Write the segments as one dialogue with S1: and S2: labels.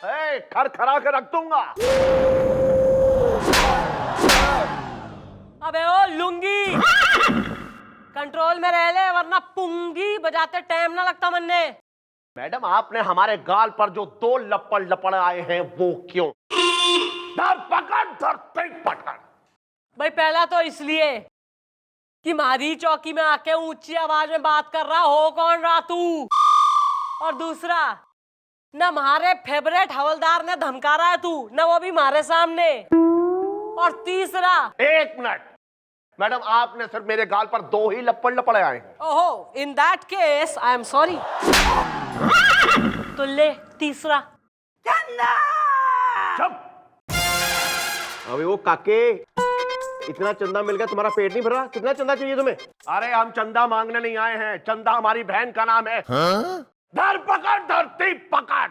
S1: खर खरा के रख दूंगा।
S2: अबे ओ लुंगी, कंट्रोल में रह ले वरना पुंगी बजाते टाइम ना लगता मन्ने।
S1: मैडम आपने हमारे गाल पर जो 2 लपड़ लपड़ आए हैं वो क्यों? धर पकड़, धरते पकड़।
S2: भाई पहला तो इसलिए कि मारी चौकी में आके ऊंची आवाज में बात कर रहा हो कौन रहा तू, और दूसरा न हमारे फेवरेट हवलदार ने धमका रहा है तू, न वो भी हमारे सामने, और तीसरा
S1: 1 मिनट मैडम, आपने सिर्फ मेरे गाल पर 2 ही लपड़ लपड़ आए हैं।
S2: ओहो, in that case I am sorry. तो ले तीसरा।
S1: चुप। अबे वो काके, इतना चंदा मिल गया तुम्हारा पेट नहीं भर रहा? कितना चंदा चाहिए तुम्हें? अरे हम चंदा मांगने नहीं आए हैं, चंदा हमारी बहन का नाम है। धर पकड़, धरती पकड़,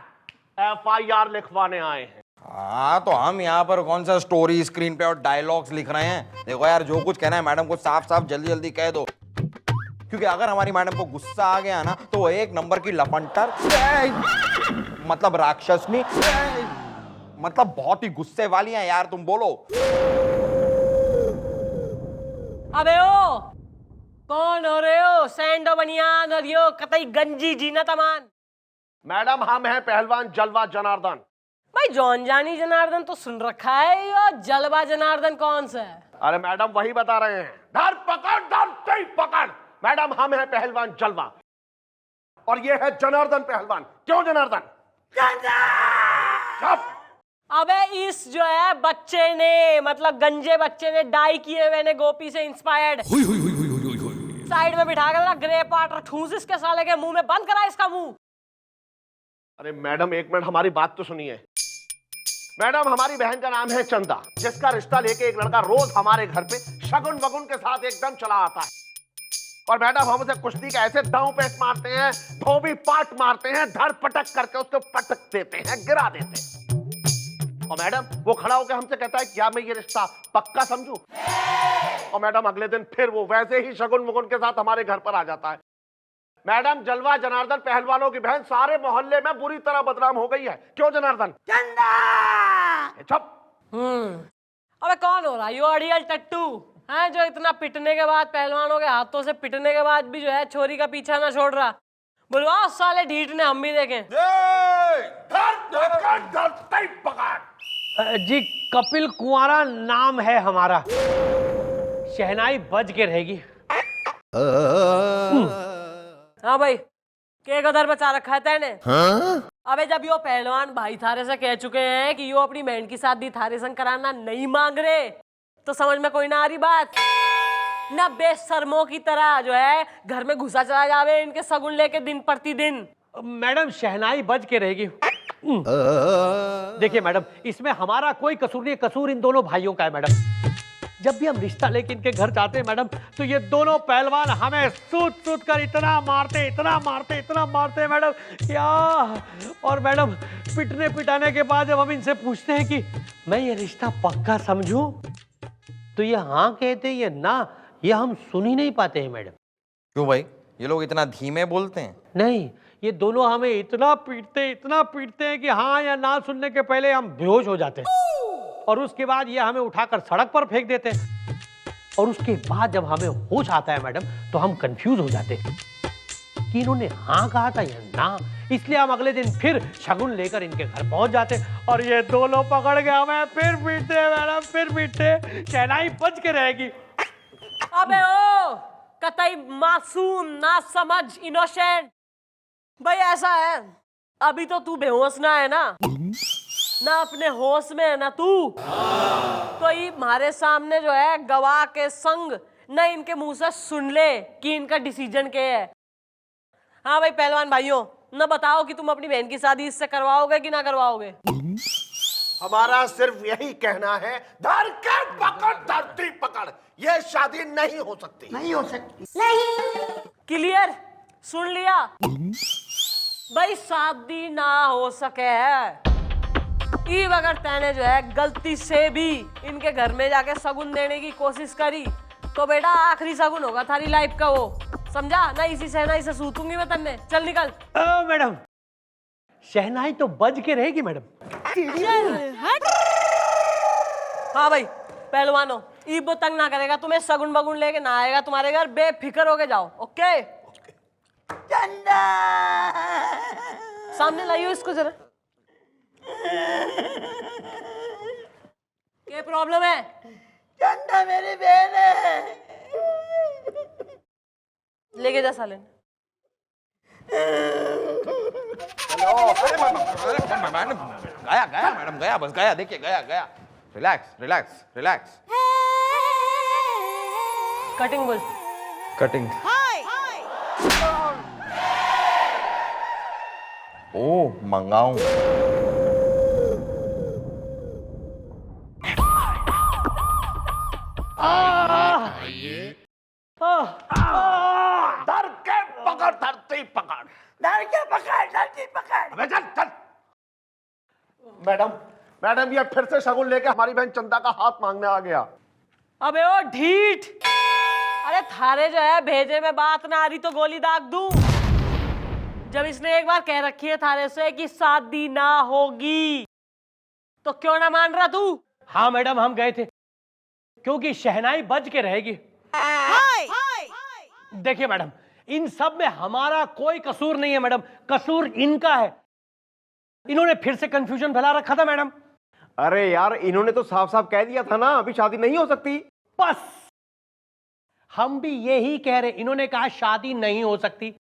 S1: FIR लिखवाने आए हैं।
S3: हाँ तो हम यहाँ पर कौन सा स्टोरी स्क्रीन पे और डायलॉग्स लिख रहे हैं? देखो यार, जो कुछ कहना है मैडम को साफ साफ जल्दी जल्दी कह दो, क्योंकि अगर हमारी मैडम को गुस्सा आ गया ना तो वो 1 नंबर की लपंटर, मतलब राक्षसनी, मतलब बहुत ही गुस्से वाली है यार। तुम बोलो।
S2: अबे ओ कौन हो रहे हो? सैंडो बनियान और यो कतई गंजी जीना तमान।
S1: मैडम हम हैं पहलवान जलवा जनार्दन।
S2: भाई जॉन जानी जनार्दन तो सुन रखा है, यो जलवा जनार्दन कौन सा है?
S1: अरे मैडम वही बता रहे हैं। धर पकड़, धरती पकड़। मैडम हम हैं पहलवान जलवा और ये है जनार्दन पहलवान। क्यों जनार्दन? चुप।
S2: अबे इस जो है बच्चे ने, मतलब गंजे बच्चे ने डाई किए हुए ने गोपी से इंस्पायर्ड साइड में बिठा कर ग्रे वाटर ठूस इसके साले के मुंह में, बंद करा इसका मुंह।
S1: अरे मैडम 1 मिनट हमारी बात तो सुनिए। मैडम हमारी बहन का नाम है चंदा, जिसका रिश्ता लेके एक लड़का रोज हमारे घर पे शगुन वगुन के साथ एकदम चला आता है। और मैडम हम उसे कुश्ती का ऐसे दांव पेच मारते हैं, धोबी पाट मारते हैं, धर पटक करके उसको पटक देते हैं, गिरा देते हैं। और मैडम वो खड़ा होकर हमसे कहता है क्या मैं ये रिश्ता पक्का समझूं? और मैडम अगले दिन फिर वो वैसे ही शगुन वगुन के साथ हमारे घर पर आ जाता है। मैडम जलवा जनार्दन पहलवानों की बहन सारे मोहल्ले में बुरी तरह बदनाम हो गई है। क्यों जनार्दन? चुप।
S2: अबे कौन हो रहा है? यो अड़ियल टट्टू है जो इतना पिटने के बाद, पहलवानों के हाथों से पिटने के बाद भी जो है छोरी का पीछा ना छोड़ रहा। बुलवाओ साले ढीठ ने, हम भी देखें।
S4: जी कपिल कुंवारा नाम है हमारा, शहनाई बज के रहेगी।
S2: हाँ भाई, के कदर बचा रखा है तैने? अबे जब यो पहलवान भाई थारे से कह चुके हैं कि यो अपनी बहन की शादी थारे संग कराना नहीं मांग रहे, तो समझ में कोई ना आ रही बात? ना बेशर्मों की तरह जो है घर में घुसा चला जावे इनके सगुन लेके दिन प्रतिदिन।
S4: मैडम शहनाई बज के रहेगी। देखिए मैडम, इसमें हमारा कोई कसूर नहीं, कसूर इन दोनों भाइयों का है मैडम। जब भी हम रिश्ता लेके इनके घर जाते हैं मैडम, तो ये दोनों पहलवान हमें सूत सूत कर इतना मारते हैं मैडम क्या। और मैडम पिटने पिटाने के बाद जब हम इनसे पूछते हैं कि मैं ये रिश्ता पक्का समझूं, तो ये हाँ कहते हैं, ये ना, ये हम सुन ही नहीं पाते हैं मैडम।
S3: क्यों भाई, ये लोग इतना धीमे बोलते हैं?
S4: नहीं, ये दोनों हमें इतना पीटते हैं कि हाँ या ना सुनने के पहले हम बेहोश हो जाते हैं, और उसके बाद ये हमें उठाकर सड़क पर फेंक देते हैं। और उसके बाद जब हमें होश आता है मैडम, तो हम कंफ्यूज हो जाते हैं कि इन्होंने हाँ कहा था या ना। इसलिए हम अगले दिन फिर शगुन लेकर इनके घर पहुंच जाते हैं, और ये दोनों पकड़ के हमें फिर पीटते हैं मैडम, फिर पीटते। शहनाई बज के रहेगी।
S2: अबे ओ कतई मासूम, ना समझ, इनोसेंट। भाई ऐसा है, अभी तो तू बेहोश ना है ना अपने होश में है ना तू, तो ये हमारे सामने जो है गवाह के संग न इनके मुंह से सुन ले कि इनका डिसीजन क्या है। हाँ भाई पहलवान भाइयों, न बताओ कि तुम अपनी बहन की शादी इससे करवाओगे कि ना करवाओगे?
S1: हमारा सिर्फ यही कहना है, धर के पकड़, धरती पकड़, ये शादी नहीं हो सकती।
S2: नहीं। क्लियर? सुन लिया? भाई शादी ना हो सके है, ईव अगर तैने जो है गलती से भी इनके घर में जाके सगुन देने की कोशिश करी, तो बेटा आखिरी सगुन होगा थारी लाइफ का वो, समझा ना? इसी सहनाई से सूतूंगी मैं तन्ने। चल निकल।
S4: मैडम शहनाई तो बज के रहेगी मैडम।
S2: हाँ भाई पहलवानो, ईब तंग ना करेगा तुम्हें, सगुन बगुन लेके ना आएगा तुम्हारे घर, बेफिक्र होके जाओ। ओके
S5: चंदा
S2: सामने लाइयो इसको जरा। क्या प्रॉब्लम है?
S5: चंदा मेरी बहन है।
S2: लेके जा साले।
S3: मैडम गया गया मैडम गया, बस गया, देखिए गया गया। Relax relax relax.
S2: कटिंग बोल।
S3: कटिंग। ओ मंगाऊं।
S1: धर के पकड़, धरती पकड़।
S5: डर के पकड़, धरती पकड़।
S1: अबे चल चल। मैडम मैडम ये फिर से शगुन लेके हमारी बहन चंदा का हाथ मांगने आ गया।
S2: अबे ओ ढीठ, अरे थारे जो है भेजे में बात ना आ रही तो गोली दाग दूं। जब इसने एक बार कह रखी है थारे से कि शादी ना होगी, तो क्यों ना मान रहा तू?
S4: हाँ मैडम हम गए थे, क्योंकि शहनाई बज के रहेगी। देखिए मैडम, इन सब में हमारा कोई कसूर नहीं है मैडम, कसूर इनका है। इन्होंने फिर से कंफ्यूजन फैला रखा था मैडम।
S6: अरे यार इन्होंने तो साफ साफ कह दिया था ना अभी शादी नहीं हो सकती।
S4: बस हम भी यही कह रहे, इन्होंने कहा शादी नहीं हो सकती,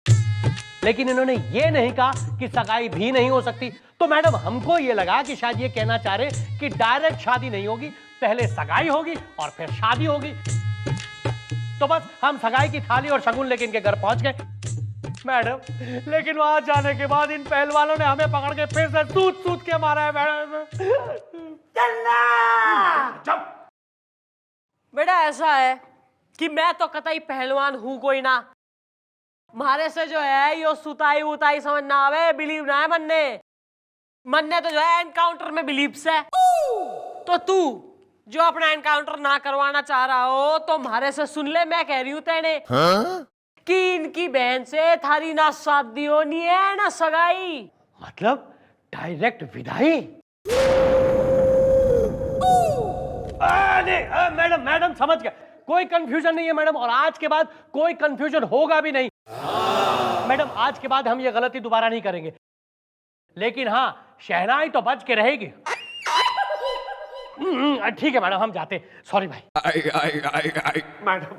S4: लेकिन इन्होंने ये नहीं कहा कि सगाई भी नहीं हो सकती। तो मैडम हमको ये लगा कि शायद ये कहना चाह रहे कि डायरेक्ट शादी नहीं होगी, पहले सगाई होगी और फिर शादी होगी। तो बस हम सगाई की थाली और शगुन लेके इनके घर पहुंच गए मैडम। लेकिन वहां जाने के बाद इन पहलवानों ने हमें पकड़ के फिर से सूत सूत के मारा है मैडम।
S1: चुप।
S2: बेटा ऐसा है कि मैं तो कतई पहलवान हूं कोई ना, मारे से जो है यो सुताई उताई समझ ना आवे, बिलीव ना है मन्ने। मन्ने तो जो है एनकाउंटर में बिलीव से। तो तू जो अपना एनकाउंटर ना करवाना चाह रहा हो तो मारे से सुन ले, मैं कह रही हूं तेने कि इनकी बहन से थारी ना शादी होनी है ना सगाई।
S4: मतलब डायरेक्ट विदाई? मैडम मैडम समझ गया, कोई कंफ्यूजन नहीं है मैडम, और आज के बाद कोई कंफ्यूजन होगा भी नहीं मैडम। आज के बाद हम ये गलती दोबारा नहीं करेंगे, लेकिन हाँ शहनाई तो बज के रहेगी। ठीक है मैडम हम जाते, सॉरी भाई।
S1: मैडम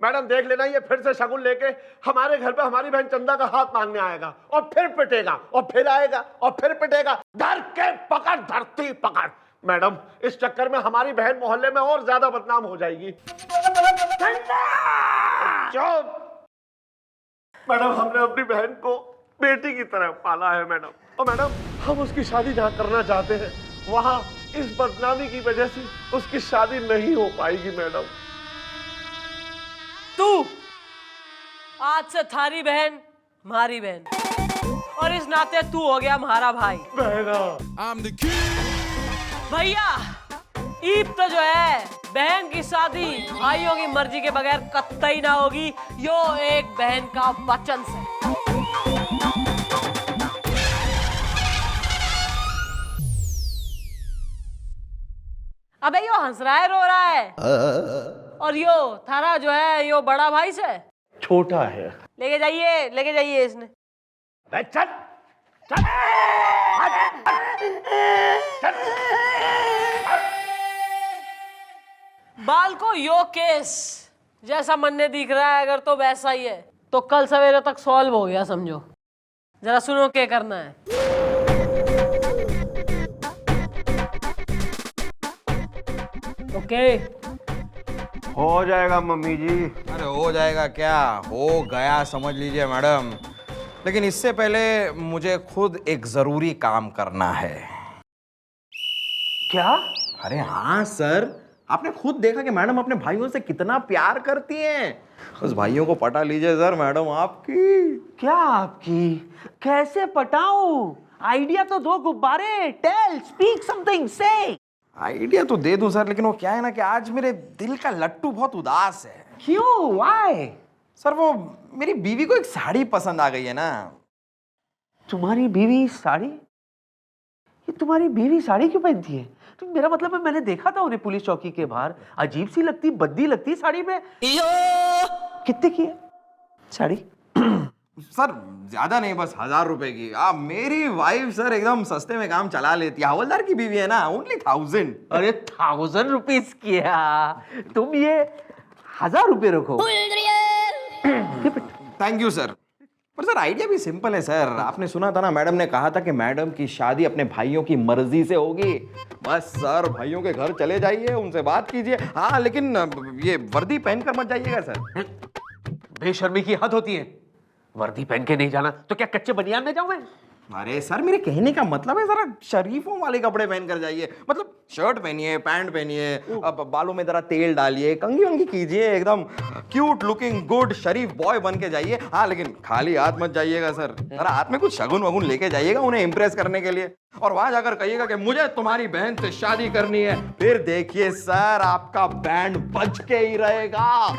S1: मैडम देख लेना, ये फिर से शगुन लेके हमारे घर पे हमारी बहन चंदा का हाथ मांगने आएगा और फिर पिटेगा और फिर आएगा और फिर पिटेगा। धर के पकड़, धरती पकड़। मैडम इस चक्कर में हमारी बहन मोहल्ले में और ज्यादा बदनाम हो जाएगी। चुप। मैडम हमने अपनी बहन को बेटी की तरह पाला है मैडम, और मैडम हम उसकी शादी जहाँ करना चाहते हैं वहां इस बदनामी की वजह से उसकी शादी नहीं हो पाएगी मैडम।
S2: तू आज से थारी बहन हमारी बहन, और इस नाते तू हो गया हमारा भाई। भैया ईद तो जो है बहन की शादी भाइयों की मर्जी के बगैर कतई ना होगी, यो एक बहन का वचन से। अबे यो हंस रहा है, रो रहा है? और यो थारा जो है यो बड़ा भाई से
S1: छोटा है।
S2: लेके जाइए इसने।
S1: चल चल
S2: बाल को यो केस जैसा मन्ने दिख रहा है, अगर तो वैसा ही है तो कल सवेरे तक सॉल्व हो गया समझो। जरा सुनो क्या करना है। ओके
S6: हो जाएगा मम्मी जी।
S3: अरे हो जाएगा क्या, हो गया समझ लीजिए मैडम। लेकिन इससे पहले मुझे खुद एक जरूरी काम करना है।
S6: क्या?
S3: अरे हाँ सर, आपने खुद देखा कि मैडम अपने भाइयों से कितना प्यार करती हैं। उस भाइयों को पटा लीजिए सर, मैडम आपकी।
S6: क्या आपकी? कैसे पटाऊं? आइडिया तो दो, गुब्बारे। टेल, स्पीक समथिंग, से।
S3: आइडिया तो दे दूं सर, लेकिन वो क्या है ना कि आज मेरे दिल का लट्टू बहुत उदास है।
S6: क्यों? व्हाई?
S3: सर वो मेरी बीवी को एक साड़ी पसंद आ गई है ना।
S6: तुम्हारी बीवी साड़ी, ये तुम्हारी बीवी साड़ी क्यों पहनती है? तो मेरा मतलब है मैंने देखा था उन्हें पुलिस चौकी के बाहर, अजीब सी लगती, बद्दी लगती साड़ी में। कितने की है साड़ी?
S3: सर ज्यादा नहीं, बस 1000 रुपए की। मेरी वाइफ सर एकदम सस्ते में काम चला लेती है, हवलदार की बीवी है ना, ओनली 1000।
S6: अरे 1000 रुपीज किया, तुम ये 1000 रुपए रखो।
S3: Thank you sir. पर सर आइडिया भी सिंपल है सर। आपने सुना था ना, मैडम ने कहा था कि मैडम की शादी अपने भाइयों की मर्जी से होगी। बस सर भाइयों के घर चले जाइए, उनसे बात कीजिए। हाँ लेकिन ये वर्दी पहनकर मत जाइएगा सर।
S6: बेशर्मी की हद होती है, वर्दी पहन के नहीं जाना तो क्या कच्चे बनियान में जाऊं मैं?
S3: अरे सर मेरे कहने का मतलब है जरा शरीफों वाले कपड़े पहन कर जाइए। मतलब शर्ट पहनिए, पैंट पहनिए, अब बालों में जरा तेल डालिए, कंघी वंगी कीजिए, एकदम क्यूट लुकिंग गुड शरीफ बॉय बन के जाइए। हाँ लेकिन खाली हाथ मत जाइएगा सर, जरा हाथ में कुछ शगुन वगुन लेके जाइएगा उन्हें इम्प्रेस करने के लिए। और वहां जाकर कहिएगा कि मुझे तुम्हारी बहन से शादी करनी है, फिर देखिए सर आपका बैंड बज के ही रहेगा।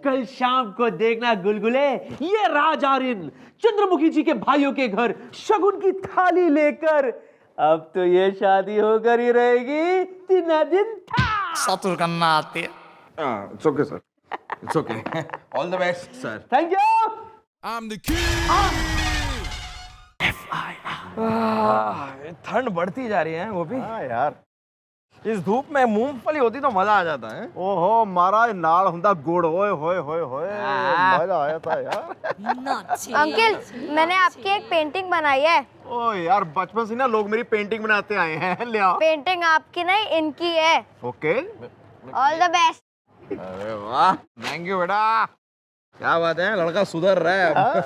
S6: कल शाम को देखना गुलगुले, ये राजारिन चंद्रमुखी जी के भाइयों के घर शगुन की थाली लेकर। अब तो ये शादी होकर ही रहेगी, 3 दिन था।
S7: सतुर करना आती है।
S3: It's okay sir, it's okay. All the best sir.
S6: Thank you.
S3: ठंड बढ़ती जा रही है वो भी। हाँ यार, इस धूप में मूंगफली होती तो मजा आ जाता है।
S1: ओहो महाराज नाल हुंदा गुड़, ओए होए होए होए, मजा आया था यार।
S8: अंकल मैंने आपकी एक पेंटिंग बनाई है।
S1: ओ यार बचपन से ना लोग मेरी पेंटिंग बनाते आए हैं। ले आओ।
S8: पेंटिंग आपकी नहीं इनकी है।
S1: ओके।
S8: All the best.
S3: अरे वाह, थैंक यू बेटा, क्या बात है, लड़का सुधर रहा है अब।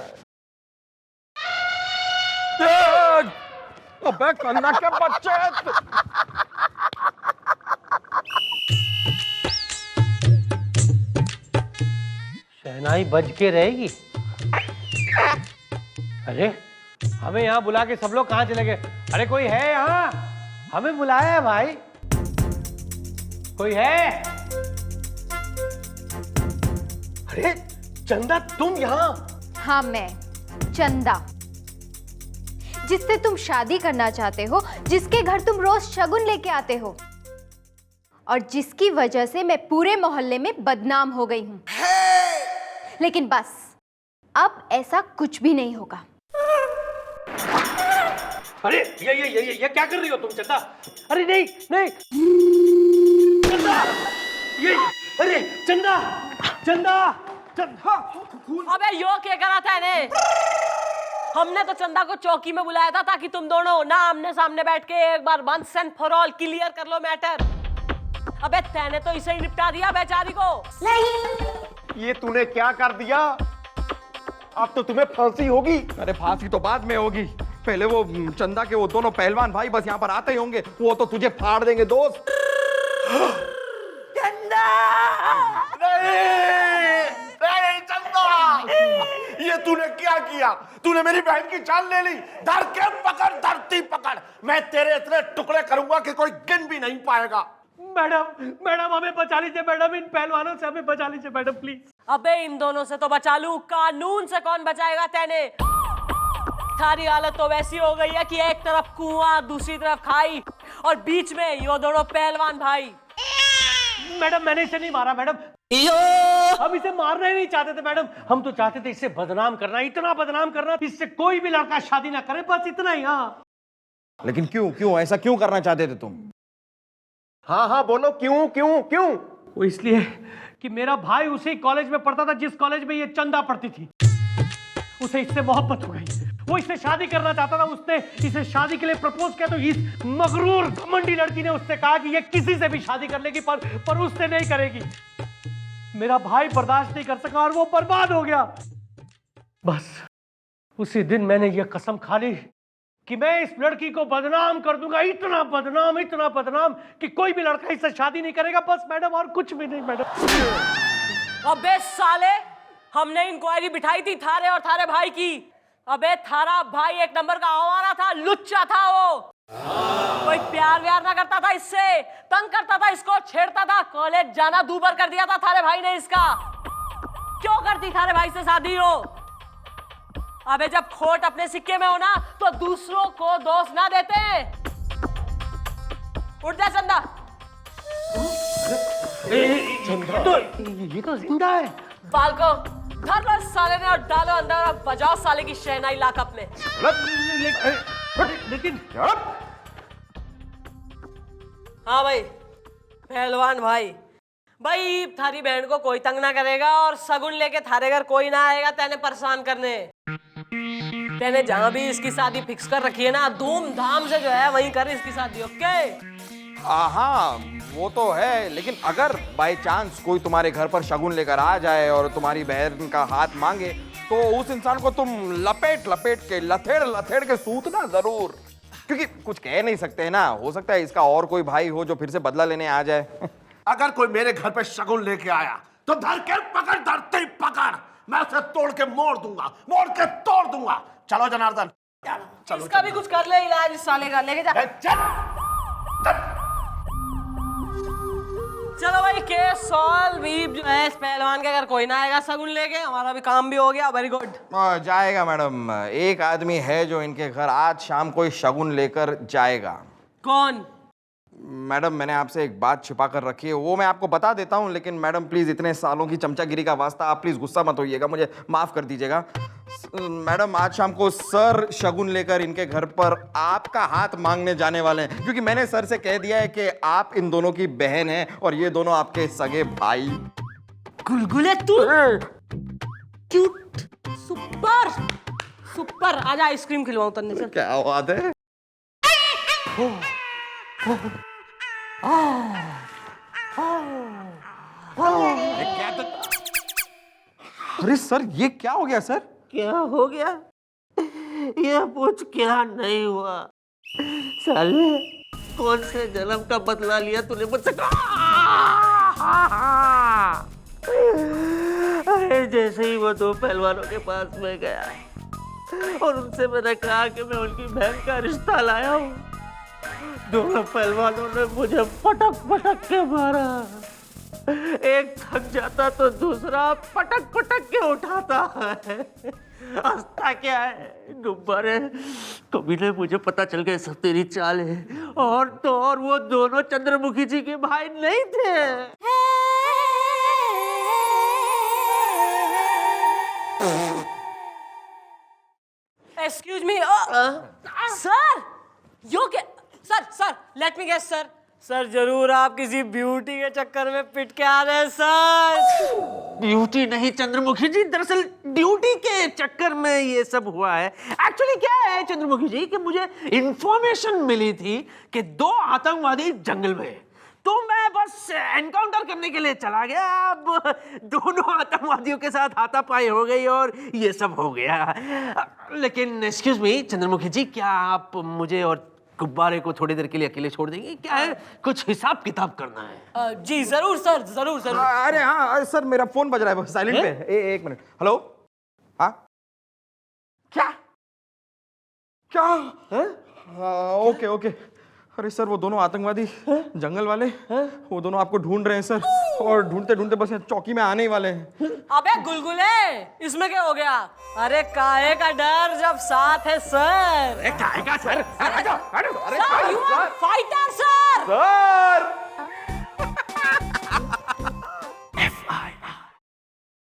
S3: अबे कन्ना के बच्चे।
S4: शहनाई बज के रहेगी। अरे हमें यहाँ बुला के सब लोग कहाँ चले गए? अरे कोई है यहाँ? हमें बुलाया है भाई, कोई है? अरे चंदा तुम यहाँ?
S8: हाँ मैं चंदा, जिससे तुम शादी करना चाहते हो, जिसके घर तुम रोज शगुन लेके आते हो, और जिसकी वजह से मैं पूरे मोहल्ले में बदनाम हो गई हूँ। लेकिन बस अब ऐसा कुछ भी नहीं होगा।
S4: अरे ये क्या कर रही हो तुम चंदा? अरे नहीं नहीं चंदा, ये अरे चंदा चंदा चंदा।
S2: अबे यो क्या करा था इन्हें? हमने तो चंदा को चौकी में बुलाया था ताकि तुम दोनों ना आमने सामने बैठ के एक बार once and for all clear कर लो मैटर। अबे तैने तो इसे ही निपटा दिया बेचारी को।
S8: नहीं,
S1: ये तूने क्या कर दिया? अब तो तुम्हें फांसी होगी।
S3: अरे फांसी तो बाद में होगी, पहले वो चंदा के वो दोनों पहलवान भाई बस यहाँ पर आते ही होंगे, वो तो तुझे फाड़ देंगे दोस्त।
S5: चंदा
S1: नहीं चंदा, ये तूने क्या किया? तूने मेरी बहन की जान ले ली। धर के पकड़, धरती पकड़, मैं तेरे इतने टुकड़े करूंगा कि कोई गिन भी नहीं पाएगा।
S4: मैडम हमें बचा लीजिए मैडम, इन पहलवानों से हमें बचा लीजिए मैडम प्लीज।
S2: अबे इन दोनों से तो बचा लूं, कानून से कौन बचाएगा तेने? सारी हालत तो वैसी हो गई है कि एक तरफ कुआं दूसरी तरफ खाई और बीच में ये दोनों पहलवान भाई।
S4: मैडम मैंने इसे नहीं मारा मैडम, हम इसे मारना ही नहीं चाहते थे मैडम, हम तो चाहते थे इसे बदनाम करना, इतना बदनाम करना इससे कोई भी लड़का शादी ना करे, बस इतना ही। हाँ
S3: लेकिन क्यों ऐसा क्यों करना चाहते थे तुम?
S1: हाँ हाँ बोलो, क्यों क्यों क्यों?
S4: वो इसलिए कि मेरा भाई उसी कॉलेज में पढ़ता था जिस कॉलेज में ये चंदा पढ़ती थी। उसे इससे मोहब्बत हो गई, वो इससे शादी करना चाहता था। उसने इसे शादी के लिए प्रपोज किया तो इस मगरूर घमंडी लड़की ने उससे कहा कि ये किसी से भी शादी कर लेगी पर उससे नहीं करेगी। मेरा भाई बर्दाश्त नहीं कर सका और वो बर्बाद हो गया। बस उसी दिन मैंने ये कसम खा ली कि मैं इस लड़की को बदनाम कर दूंगा, इतना बदनाम कि कोई भी लड़का इससे शादी नहीं करेगा। बस मैडम और कुछ भी नहीं मैडम।
S2: अबे साले, हमने इंक्वायरी बिठाई थी थारे और थारे भाई की। अबे थारा भाई एक नंबर का आवारा था, लुच्चा था वो। कोई प्यार व्यार ना करता था इससे, तंग करता था इसको, छेड़ता था। कॉलेज जाना दूबर कर दिया था थारे भाई ने इसका। क्यों करती थारे भाई से शादी हो? अबे जब खोट अपने सिक्के में हो ना तो दूसरों को दोष ना देते। उठ जा चंदा।
S4: ये तो जिंदा है।
S2: बाल को धर लो साले ने और डालो अंदर और बजाओ साले की शहनाई लाकअप में।
S4: लेकिन
S2: हाँ भाई पहलवान भाई, भाई थारी बहन को कोई तंग ना करेगा और सगुन लेके थारे घर कोई ना आएगा तेने परेशान करने। तेने जहां भी इसकी शादी फिक्स कर रखी है ना, धूमधाम से जो है वहीं कर इसकी शादी। ओके
S3: हाँ वो तो है, लेकिन अगर बाय चांस कोई तुम्हारे घर पर शगुन लेकर आ जाए और तुम्हारी बहन का हाथ मांगे तो उस इंसान को तुम लपेट लपेट के लथेड़ लथेड़ के सूतना जरूर, क्योंकि कुछ कह नहीं सकते ना, हो सकता है इसका और कोई भाई हो जो फिर से बदला लेने आ जाए।
S1: अगर कोई मेरे घर पे शगुन लेके आया तो धर के पकड़, धरते ही पकड़, मैं उसे तोड़ के मोड़ दूंगा, मोड़ के तोड़ दूंगा। चलो जनार्दन चलो।
S2: इसका भी कुछ कर ले इलाज इस साले का, लेके जा। चलो भाई केस सॉल्व। जो है इस पहलवान के अगर कोई ना आएगा सगुन लेके, हमारा भी काम भी हो गया। Very good.
S3: जाएगा मैडम, एक आदमी है जो इनके घर आज शाम कोई शगुन लेकर जाएगा।
S2: कौन?
S3: मैडम मैंने आपसे एक बात छिपा कर रखी है, वो मैं आपको बता देता हूँ, लेकिन मैडम प्लीज इतने सालों की चमचागिरी का वास्ता आप प्लीज गुस्सा मत होइएगा, मुझे माफ कर दीजिएगा। मैडम आज शाम को सर शगुन लेकर इनके घर पर आपका हाथ मांगने जाने वाले हैं, क्योंकि मैंने सर से कह दिया है कि आप इन दोनों की बहन हैं और ये दोनों आपके सगे भाई।
S2: गुलगुले तू क्यूट सुपर सुपर। आजा आइसक्रीम खिलवाऊं तन्ने से।
S3: क्या बात है। अरे सर ये क्या हो गया सर?
S6: क्या हो गया? ये पूछ क्या नहीं हुआ? साले कौन से जन्म का बदला लिया तूने मुझसे? अरे जैसे ही वो दो पहलवानों के पास में गया और उनसे मैंने कहा कि मैं उनकी बहन का रिश्ता लाया हूँ, दोनों पहलवानों ने मुझे पटक पटक के मारा। एक थक जाता तो दूसरा पटक पटक के उठाता है। हंसता क्या है गुब्बारे, कभी ने मुझे पता चल गया सब तेरी चाल है। और तो और वो दोनों चंद्रमुखी जी के भाई नहीं थे।
S2: एक्सक्यूज मी सर, यू क्या? Sir let me guess sir जरूर आप किसी ब्यूटी के चक्कर में पिट के आ रहे हैं सर।
S6: ब्यूटी नहीं चंद्रमुखी जी, दरअसल ड्यूटी के चक्कर में ये सब हुआ है। एक्चुअली क्या है चंद्रमुखी जी कि मुझे इंफॉर्मेशन मिली थी कि दो आतंकवादी जंगल में, तो मैं बस एनकाउंटर करने के लिए चला गया। अब दोनों आतंकवादियों के साथ हाथापाई हो गई और ये सब हो गया। लेकिन एक्सक्यूज मी चंद्रमुखी जी, क्या आप मुझे और गुब्बारे को थोड़ी देर के लिए अकेले छोड़ देंगे? क्या है कुछ हिसाब किताब करना है।
S2: जी जरूर सर, जरूर।
S3: अरे हाँ सर मेरा फोन बज रहा है साइलेंट पे। एक मिनट। हेलो। हाँ क्या ओके। अरे सर वो दोनों आतंकवादी जंगल वाले वो दोनों आपको ढूंढ रहे हैं सर, और ढूंढते ढूंढते बस यहाँ चौकी में आने ही वाले हैं।
S2: अबे गुलगुले इसमें क्या हो गया? अरे काहे का डर जब साथ है सर।
S6: अरे काहे का sir?
S2: Sir you are fighter sir.
S3: Sir